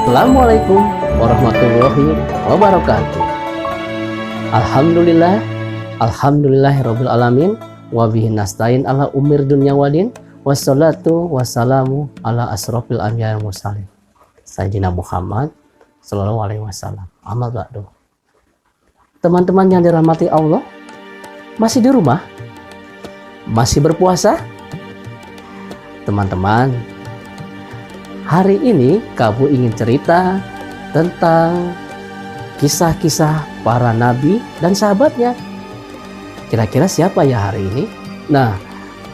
Assalamualaikum warahmatullahi wabarakatuh. Alhamdulillah, alhamdulillahirabbil alamin, wa bihi nasta'in ala umur dunya wadin, wassalatu wassalamu ala asrofil anbiya'i wal mursalin sayyidina Muhammad sallallahu alaihi wasallam. Amma ba'du. Teman-teman yang dirahmati Allah, masih di rumah? Masih berpuasa? Teman-teman, hari ini kamu ingin cerita tentang kisah-kisah para nabi dan sahabatnya. Kira-kira siapa ya hari ini? Nah,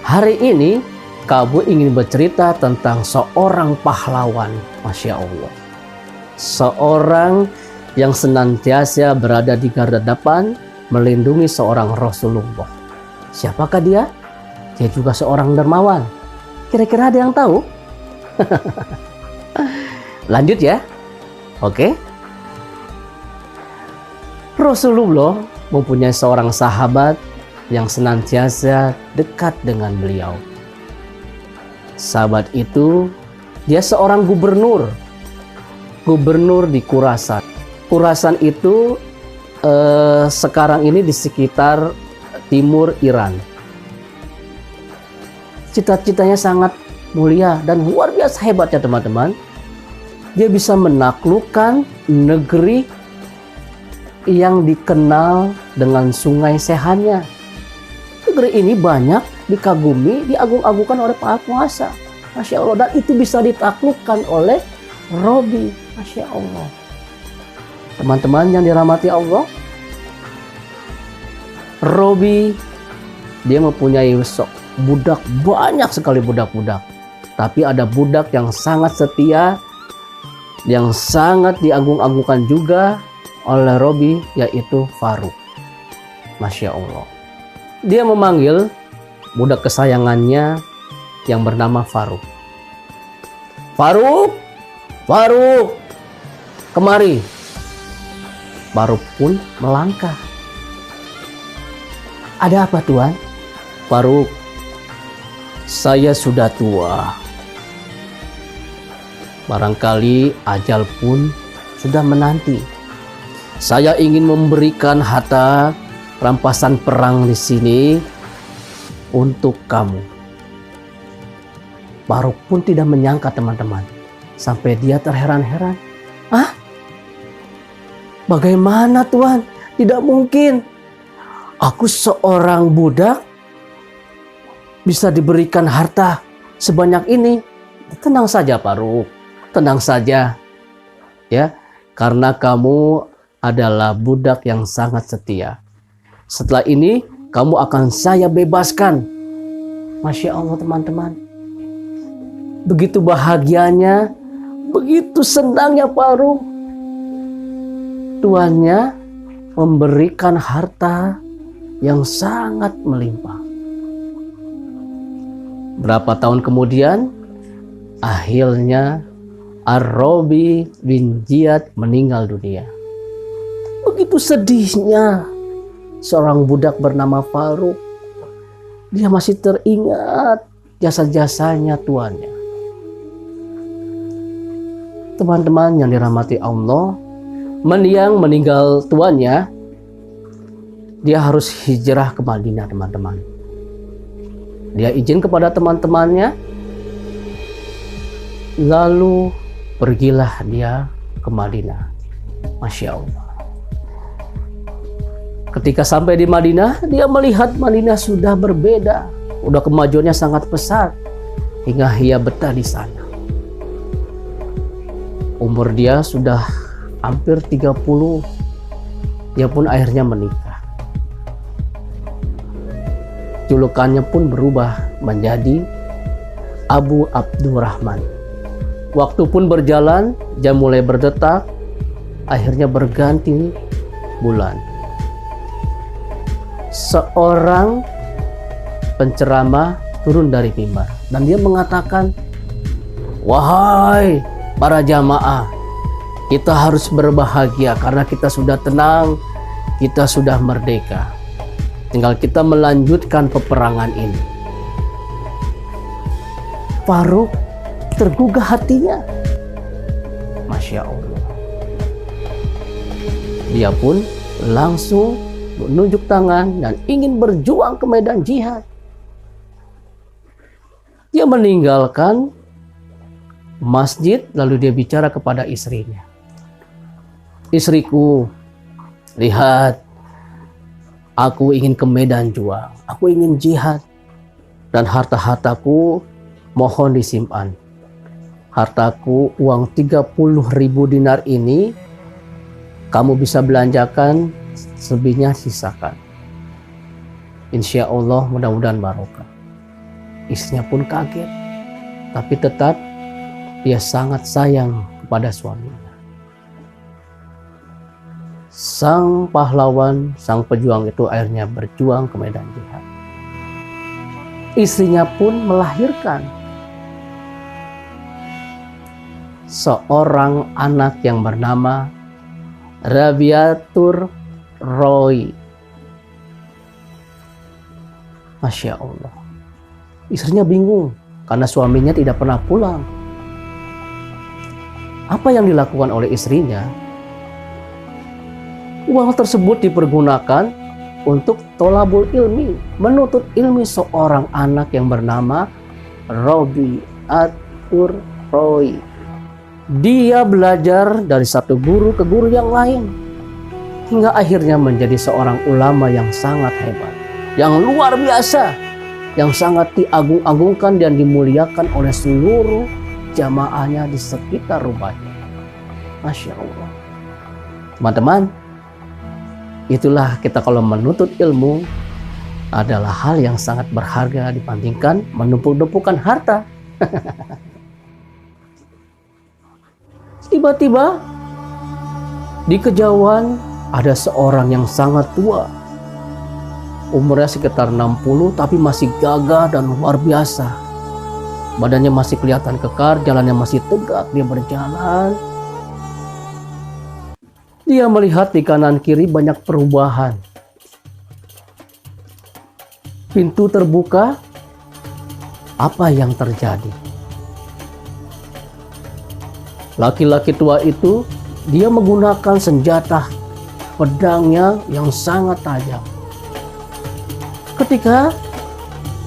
hari ini kamu ingin bercerita tentang seorang pahlawan, Masya Allah. Seorang yang senantiasa berada di garda depan melindungi seorang Rasulullah. Siapakah dia? Dia juga seorang dermawan. Kira-kira ada yang tahu? Lanjut ya. Oke. Rasulullah mempunyai seorang sahabat yang senantiasa dekat dengan beliau. Sahabat itu, dia seorang gubernur di Khurasan. Khurasan itu sekarang ini di sekitar timur Iran. Cita-citanya sangat mulia dan luar biasa hebatnya teman-teman. Dia bisa menaklukkan negeri yang dikenal dengan sungai sehannya. Negeri ini banyak dikagumi, diagung-agungkan oleh para penguasa. Masya Allah. Dan itu bisa ditaklukkan oleh Robi. Masya Allah. Teman-teman yang dirahmati Allah, Robi dia mempunyai budak, banyak sekali budak-budak. Tapi ada budak yang sangat setia, yang sangat diagung-agungkan juga oleh Robi, yaitu Faruk. Masya Allah. Dia memanggil budak kesayangannya yang bernama Faruk. Faruk, Faruk, kemari. Faruk pun melangkah. Ada apa Tuan? Faruk, saya sudah tua. Barangkali ajal pun sudah menanti. Saya ingin memberikan harta rampasan perang di sini untuk kamu. Faruk pun tidak menyangka teman-teman. Sampai dia terheran-heran. Ah? Bagaimana Tuan? Tidak mungkin. Aku seorang budak bisa diberikan harta sebanyak ini. Tenang saja Faruk. Tenang saja. Ya, karena kamu adalah budak yang sangat setia. Setelah ini kamu akan saya bebaskan. Masya Allah teman-teman. Begitu bahagianya, begitu senangnya Faruk. Tuannya memberikan harta yang sangat melimpah. Berapa tahun kemudian, akhirnya Ar-Robi bin Ziyad meninggal dunia. Begitu sedihnya seorang budak bernama Faruk. Dia masih teringat jasa-jasanya tuannya. Teman-teman yang dirahmati Allah, mendiang meninggal tuannya, dia harus hijrah ke Madinah teman-teman. Dia izin kepada teman-temannya, lalu pergilah dia ke Madinah. Masya Allah. Ketika sampai di Madinah, dia melihat Madinah sudah berbeda. Udah kemajuannya sangat pesat. Hingga ia betah di sana. Umur dia sudah hampir 30. Dia pun akhirnya menikah. Julukannya pun berubah menjadi Abu Abdurrahman. Waktu pun berjalan, jam mulai berdetak, akhirnya berganti bulan. Seorang penceramah turun dari mimbar dan dia mengatakan, wahai para jamaah, kita harus berbahagia karena kita sudah tenang, kita sudah merdeka. Tinggal kita melanjutkan peperangan ini. Faruk tergugah hatinya. Masya Masya Allah. Dia pun langsung menunjuk tangan dan ingin berjuang ke medan jihad. Dia meninggalkan masjid, lalu dia bicara kepada istrinya. Istriku, lihat, aku ingin ke medan juang, aku ingin jihad, dan harta-hartaku mohon disimpan. Hartaku, uang 30.000 dinar ini, kamu bisa belanjakan, selebihnya sisakan. Insya Allah mudah-mudahan barokah. Istrinya pun kaget, tapi tetap dia sangat sayang kepada suaminya. Sang pahlawan, sang pejuang itu akhirnya berjuang ke medan jihad. Istrinya pun melahirkan seorang anak yang bernama Rabiatur Roy. Masya Allah. Istrinya bingung karena suaminya tidak pernah pulang. Apa yang dilakukan oleh istrinya? Uang tersebut dipergunakan untuk tolabul ilmi, menuntut ilmi seorang anak yang bernama Rabiatur Roy. Dia belajar dari satu guru ke guru yang lain, hingga akhirnya menjadi seorang ulama yang sangat hebat, yang luar biasa, yang sangat diagung-agungkan dan dimuliakan oleh seluruh jamaahnya di sekitar rumahnya. Masya Allah. Teman-teman, itulah kita kalau menuntut ilmu adalah hal yang sangat berharga dibandingkan menumpuk-numpukan harta. Tiba-tiba di kejauhan ada seorang yang sangat tua. Umurnya sekitar 60 tapi masih gagah dan luar biasa. Badannya masih kelihatan kekar, jalannya masih tegak, dia berjalan. Dia melihat di kanan kiri banyak perubahan. Pintu terbuka. Apa yang terjadi? Laki-laki tua itu, dia menggunakan senjata pedangnya yang sangat tajam. Ketika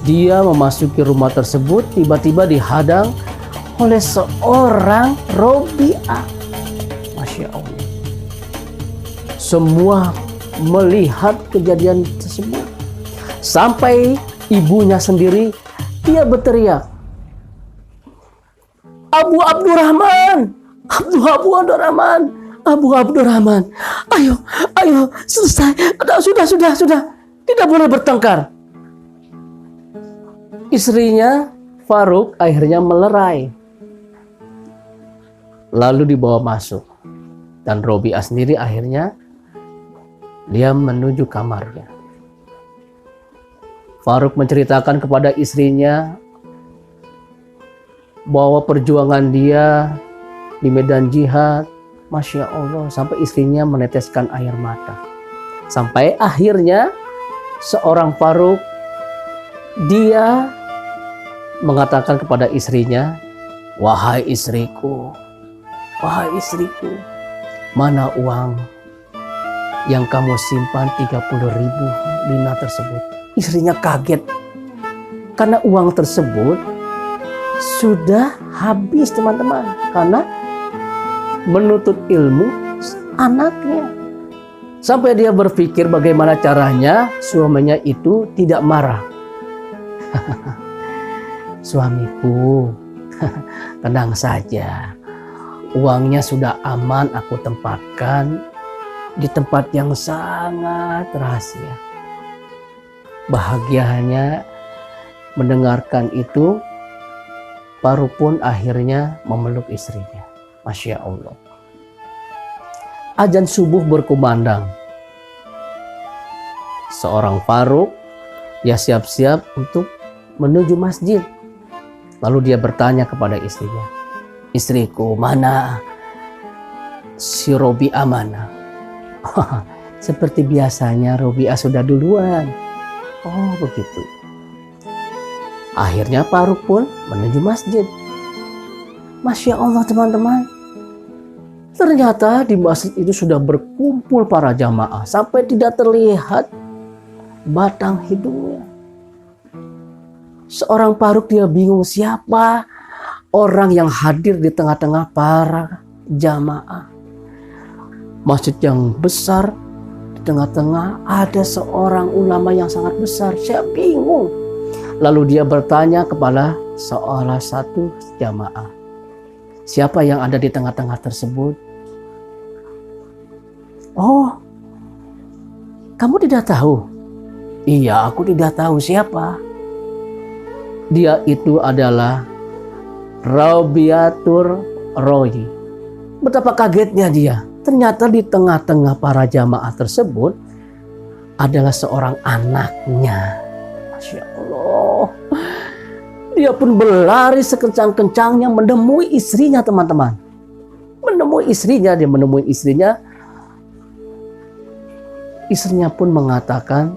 dia memasuki rumah tersebut, tiba-tiba dihadang oleh seorang Robiah. Masya Allah. Semua melihat kejadian tersebut. Sampai ibunya sendiri, dia berteriak, Abu Abdurrahman, Abu Abdurrahman, ayo, selesai, sudah, tidak boleh bertengkar. Istrinya Faruk akhirnya melerai, lalu dibawa masuk, dan Robiah sendiri akhirnya dia menuju kamarnya. Faruk menceritakan kepada istrinya bahwa perjuangan dia di medan jihad, Masya Allah, sampai istrinya meneteskan air mata. Sampai akhirnya seorang Faruk, dia mengatakan kepada istrinya, wahai istriku, mana uang yang kamu simpan 30.000 dinar tersebut? Istrinya kaget karena uang tersebut sudah habis, teman-teman, karena menuntut ilmu anaknya. Sampai dia berpikir bagaimana caranya suaminya itu tidak marah. Suamiku, tenang saja, uangnya sudah aman aku tempatkan di tempat yang sangat rahasia. Bahagianya mendengarkan itu, Faruk pun akhirnya memeluk istrinya. Masya Allah. Azan subuh berkumandang. Seorang Faruk, dia siap-siap untuk menuju masjid. Lalu dia bertanya kepada istrinya, istriku, mana si Robiah mana? Seperti biasanya Robiah sudah duluan. Oh begitu. Akhirnya Faruk pun menuju masjid. Masya Allah, teman-teman. Ternyata di masjid itu sudah berkumpul para jamaah sampai tidak terlihat batang hidungnya. Seorang Faruk dia bingung siapa orang yang hadir di tengah-tengah para jamaah. Masjid yang besar, di tengah-tengah ada seorang ulama yang sangat besar. Saya bingung. Lalu dia bertanya kepada salah satu jamaah, siapa yang ada di tengah-tengah tersebut? Oh, kamu tidak tahu? Iya, aku tidak tahu siapa. Dia itu adalah Rabiatur Royi. Betapa kagetnya dia. Ternyata di tengah-tengah para jamaah tersebut adalah seorang anaknya. Masya Allah. Dia pun berlari sekencang-kencangnya menemui istrinya, teman-teman. Menemui istrinya, dia menemui istrinya. Istrinya pun mengatakan,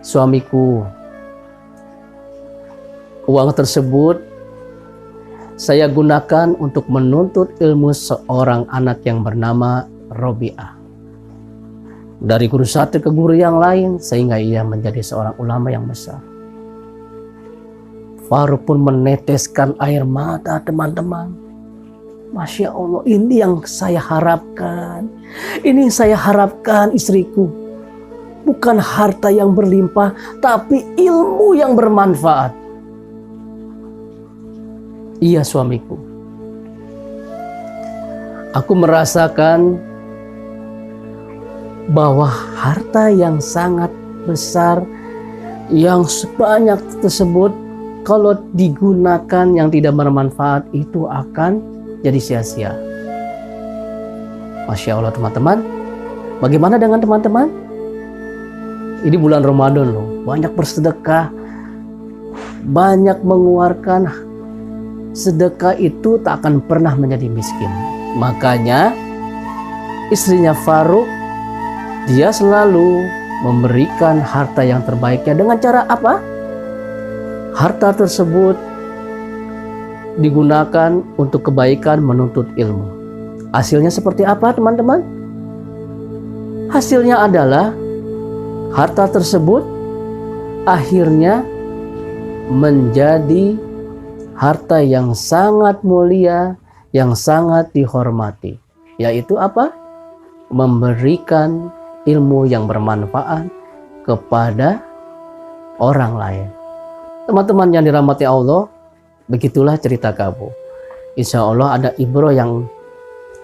suamiku, uang tersebut saya gunakan untuk menuntut ilmu seorang anak yang bernama Robi'ah. Dari guru satu ke guru yang lain, sehingga ia menjadi seorang ulama yang besar. Faruk pun meneteskan air mata, teman-teman. Masya Allah, ini yang saya harapkan. Ini yang saya harapkan istriku. Bukan harta yang berlimpah, tapi ilmu yang bermanfaat. Iya suamiku. Aku merasakan bahwa harta yang sangat besar, yang sebanyak tersebut, kalau digunakan yang tidak bermanfaat itu akan jadi sia-sia. Masya Allah teman-teman. Bagaimana dengan teman-teman? Ini bulan Ramadan loh. Banyak bersedekah. Banyak mengeluarkan. Sedekah itu tak akan pernah menjadi miskin. Makanya istrinya Faruk, dia selalu memberikan harta yang terbaiknya. Dengan cara apa? Harta tersebut digunakan untuk kebaikan menuntut ilmu. Hasilnya seperti apa teman-teman? Hasilnya adalah harta tersebut akhirnya menjadi harta yang sangat mulia, yang sangat dihormati. Yaitu apa? Memberikan ilmu yang bermanfaat kepada orang lain. Teman-teman yang dirahmati Allah, begitulah cerita kamu. Insya Allah ada ibroh yang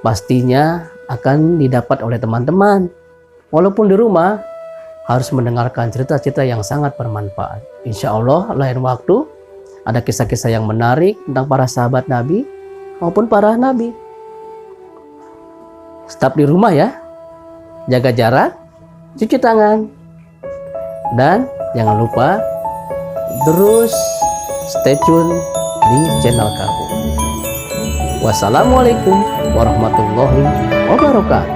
pastinya akan didapat oleh teman-teman. Walaupun di rumah harus mendengarkan cerita-cerita yang sangat bermanfaat. Insya Allah lain waktu ada kisah-kisah yang menarik tentang para sahabat Nabi maupun para Nabi. Tetap di rumah ya. Jaga jarak, cuci tangan. Dan jangan lupa terus stay tune di channel kamu. Wassalamualaikum warahmatullahi wabarakatuh.